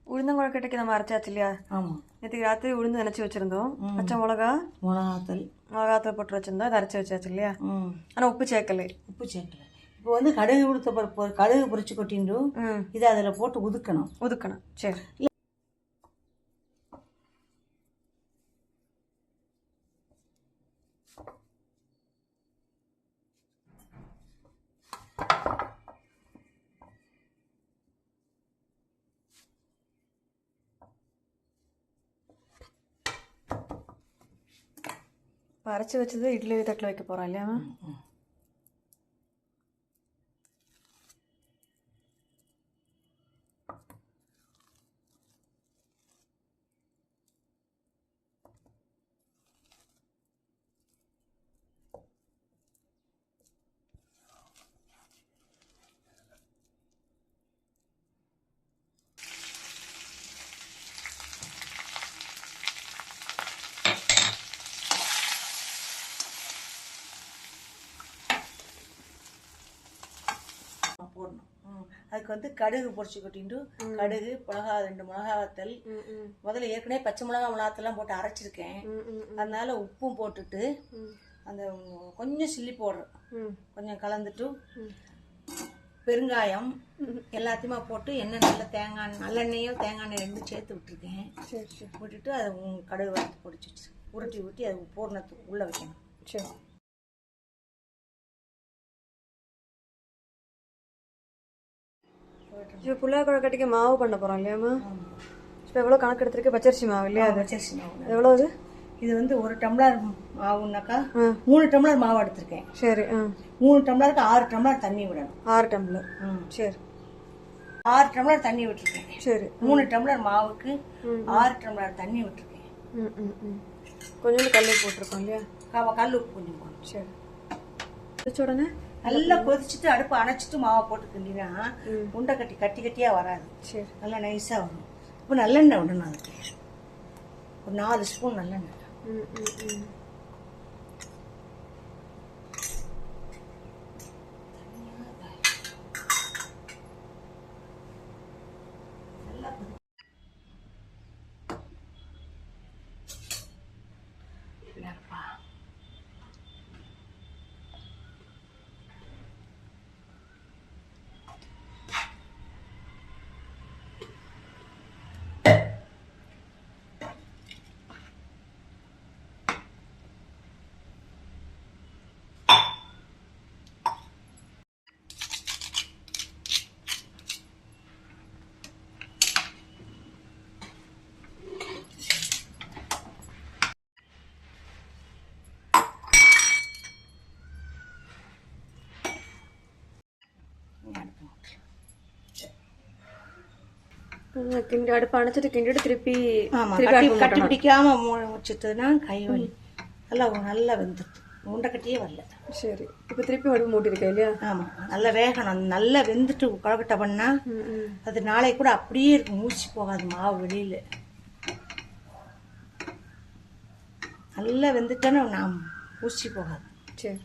உளுந்தங்குழக்கட்டைக்கு நம்ம அரைச்சாச்சு இல்லையா? ஆமாம். நேற்றுக்கு ராத்திரி உளுந்து நினச்சி வச்சுருந்தோம். பச்சை மிளகாத்தல் போட்டு வச்சுருந்தோம். அதை அரைச்சி வச்சாச்சு இல்லையா? ஆனால் உப்பு சேர்க்கலை. இப்போ வந்து கடுகு உளுத்த பருப்பு கடுகு பொரிச்சு கொட்டிண்டு இதை அதில் போட்டு ஒதுக்கணும். சரி. இப்போ அரைச்சி வச்சது இட்லி தட்டில் வைக்க போகிறோம் இல்லையா? போடணும். அதுக்கு வந்து கடுகு பொரிச்சு கொட்டிட்டு கடுகு மிளகா 2 மிளகாத்தல் முதல்ல ஏற்கனவே பச்சை மிளகாத்தெல்லாம் போட்டு அரைச்சிருக்கேன். அதனால உப்பும் போட்டுட்டு அந்த கொஞ்சம் சில்லி போடுறேன், கொஞ்சம் கலந்துட்டு பெருங்காயம் எல்லாத்தையுமே போட்டு எண்ணெய் நல்லெண்ணெயும் தேங்காய் எண்ணெய் 2 சேர்த்து விட்டுருக்கேன். விட்டுட்டு அதை கடுகு வறுத்து பொடிச்சு வச்சு உருட்டி ஊட்டி அது பூர்ணத்துக்கு உள்ளே வைக்கணும். சரி. இப்போ புல்லாக குழக்கட்டைக்கு மாவு பண்ண போகிறோம் இல்லையாம்மா? இப்போ எவ்வளோ கணக்கு எடுத்துருக்கு? பச்சரிசி மாவு இல்லையா? பச்சரிசி மாவு எவ்வளோ? இது வந்து 1 டம்ளர் மாவுனாக்கா 3 டம்ளர் மாவு எடுத்திருக்கேன். சரி. 3 டம்ளருக்கு 6 டம்ளர் தண்ணி விடணும். 6 டம்ளர். சரி. 6 டம்ளர் தண்ணி விட்டுருக்கேன். சரி. 3 டம்ளர் மாவுக்கு 6 டம்ளர் தண்ணி விட்டுருக்கேன். கொஞ்சோண்டு கல் உப்பு போட்டிருக்கோம் இல்லையா? கல் உப்பு கொஞ்சம் போடணும். சரி. கொதிச்ச உடனே நல்லா கொதிச்சுட்டு அடுப்பு அணைச்சிட்டு மாவை போட்டு கிண்டினா உண்டை கட்டியாக வராது. சரி. நல்லா நைஸாக வரும். இப்போ நல்லெண்ணெய் விடணும். அதுக்கு ஒரு 4 ஸ்பூன் நல்லெண்ணெய். அடுப்பு அணைச்சிட்டு கிண்டிட்டு திருப்பி கட்டி பிடிக்காம வச்சுட்டுனா கை வலி நல்லா வெந்துட்டு உண்டை கட்டியே வரல. சரி. இப்போ திருப்பி அடுப்பு மூட்டிருக்கேன் இல்லையா? ஆமாம். நல்லா வேகணும். நல்லா வெந்துட்டு கொழக்கட்டை பண்ணா அது நாளைக்கு கூட அப்படியே இருக்கும், மூச்சு போகாது மாவு வெளியில. நல்லா வெந்துட்டானே நாம் ஊசி போகாது. சரி.